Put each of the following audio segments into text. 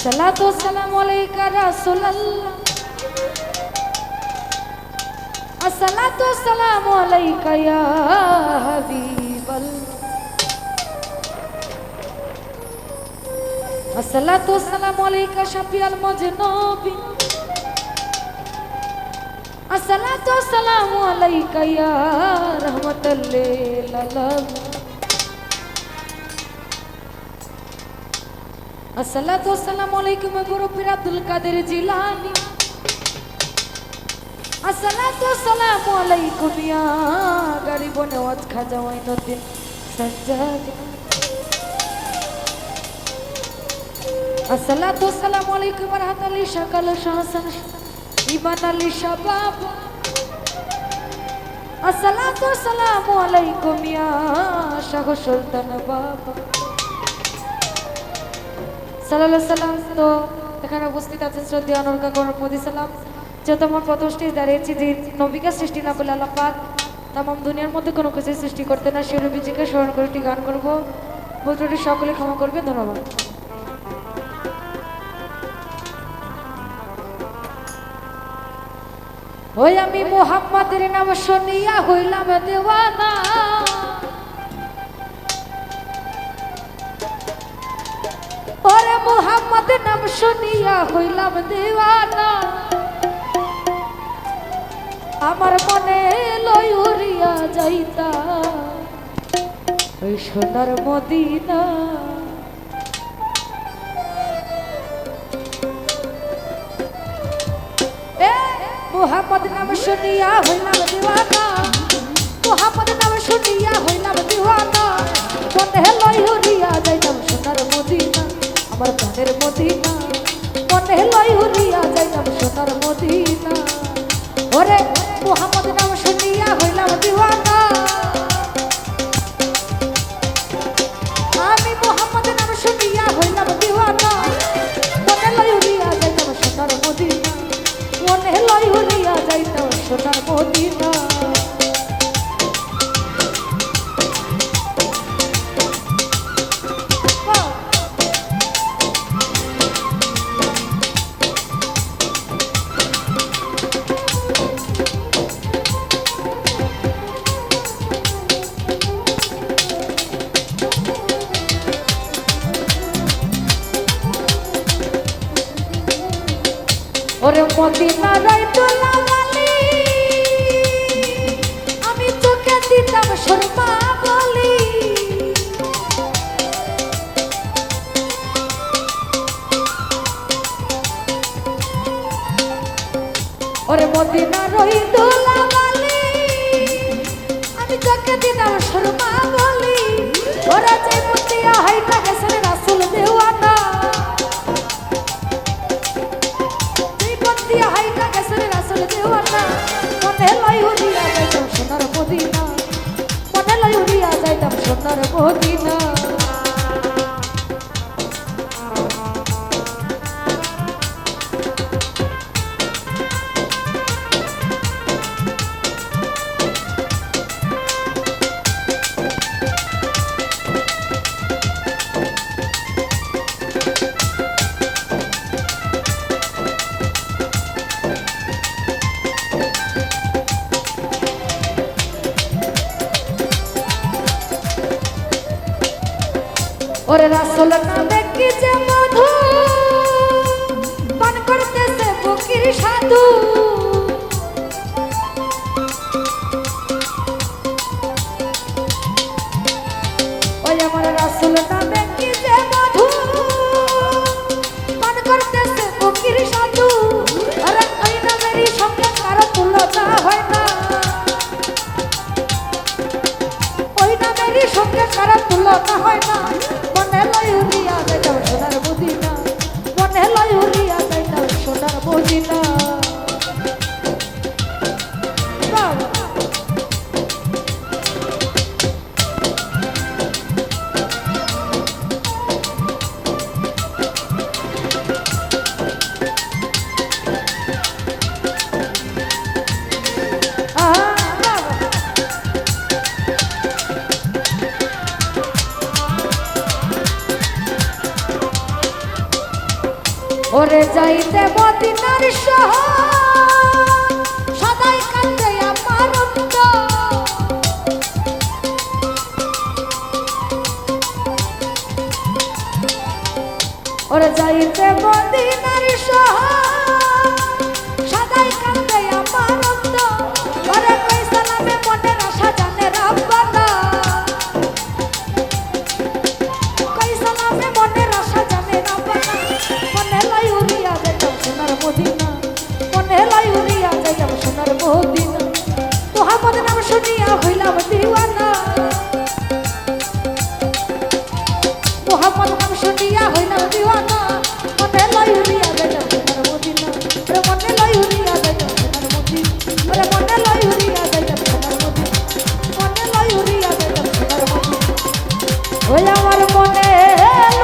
সালাতু সালামু আলাইকা রাসূলুল্লাহ আসসালাতু সালামু আলাইকা ইয়া হাবিবাল্লাহ আসসালাতু সালামু আলাইকা শাফিউল মুজনবিন আসসালাতু সালামু আলাইকা ইয়া রাহমাতাল লিল আলামিন আসসালাতু আসসালামু আলাইকুম মুরব্বি আব্দুল কাদের জিলানী আসসালাতু আসসালামু আলাইকুম ইয়া গরিব নওয়াজ খাজা ওয়াইনুদ্দিন সাজ্জাদ আসসালাতু আসসালামু আলাইকুম রাহাত আলী শাকাল শাহসান ইমান আলী শাবাব আসসালাতু আসসালামু আলাইকুম ইয়া শাহ সুলতান বাবা সাল্লাল্লাহু সাল্লাম। তো এখানে উপস্থিত আছেন শ্রদ্ধেয় অনর্কা গণপতি সালাম, যেহেতু আমার প্রথম স্টেজ দাঁড়িয়েছি যে নবীকে সৃষ্টি না করলে আল্লাহ পাক তাম দুনিয়ার মধ্যে কোনো কিছু সৃষ্টি করতে না, সেই নবীজিকে স্মরণ করে একটি গান করবো। বলতে সকলে ক্ষমা করবে, ধন্যবাদ। ওই আমি মুহাম্মাদের নাম শুনিয়া হইলাম দেওয়ানা, ওরে মুহাম্মাদের নাম শুনিয়া হইলাম দেওয়ানা, আমার মনে লই উড়িয়া যাইতা ওই সোনার মদিনা। মুহাম্মদ নাম শুনিয়া হইলাম দিওয়ানা, মুহাম্মদ নাম শুনিয়া হইলাম দিওয়ানা, মনে লই উড়িয়া যাইতাম সোনার মদিনা, আমার প্রাণের মদিনা, মনে লই উড়িয়া যাইতাম সোনার মদিনা। ওরে মুহাম্মদ নাম শুনিয়া হইলাম দিওয়ানা, আমি মুহাম্মদ নাম শুনিয়া হইলাম দিওয়ানা, মনে লই উড়িয়া যাইতাম সোনার মদিনা, মনে লই উড়িয়া যাইতাম সোনার মদিনা। ওরে মদিনা রাইতো লাগালি, আমি তোকে দিতাম সুরমা বলি, ওরে মদিনা রাইতো লাগালি, আমি তোকে দিতাম সুরমা বলি, ওরা যে মতিয়া হাইটা গেছে রাসূল দেওয়ানা, হাইটা গেছে রাসূল দেওয়ানা, মনে লই উড়িয়া যাইতাম সোনার মদিনা, মনে লই উড়িয়া যাইতাম সোনার মদিনা। ওরে রাসূল নামে কি যে মধু, পান করতেছে ফকির সাধু, ওই আমার রাসূল নামে কি যে মধু, পান করতেছে ফকির সাধু, আরে ওই নামেরই সঙ্গে কারো তুলনা হয় না, ওই নামেরই সঙ্গে কারো তুলনা হয় না, মনে লই উড়িয়া যাইতাম সোনার যাইতে মদিনার শহর সদাই কান্দে আমার অন্তর ওরে যাইতে মদিনার শহর সদাই কান্দে আমার অন্তর ওরে কই সালামে মনের আশা জানে রাব্বানা কই সালামে মনের আশা জানে রাব্বানা মনে লাই উড়িয়া যাইতাম সোনার মদিনা মনে লাই উড়িয়া যাইতাম সোনার মদিনা মুহাম্মদ নাম শুনিয়া হইলাম দিওয়ানা মুহাম্মদ নাম শুনিয়া হইলাম দিওয়ানা মনে লাই উড়িয়া যাইতাম সোনার মদিনা ওরে মনে লাই উড়িয়া যাইতাম সোনার মদিনা ওরে মনে লাই উড়িয়া যাইতাম সোনার মদিনা মনে লাই উড়িয়া যাইতাম সোনার মদিনা ওই আমার মনে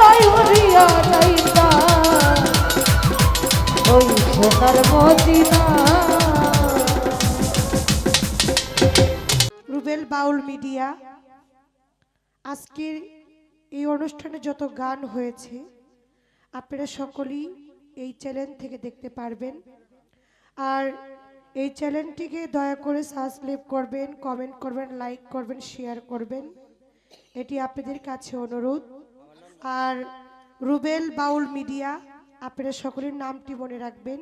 লাই উড়িয়া যাইতাম ওই সোনার মদিনা। রুবেল বাউল মিডিয়া আজকের এই অনুষ্ঠানে যত গান হয়েছে আপনারা সকলেই এই চ্যানেল থেকে দেখতে পারবেন। আর এই চ্যানেলটিকে দয়া করে সাবস্ক্রাইব করবেন, কমেন্ট করবেন, লাইক করবেন, শেয়ার করবেন, এটি আপনাদের কাছে অনুরোধ। আর রুবেল বাউল মিডিয়া আপনারা সকলের নামটি মনে রাখবেন।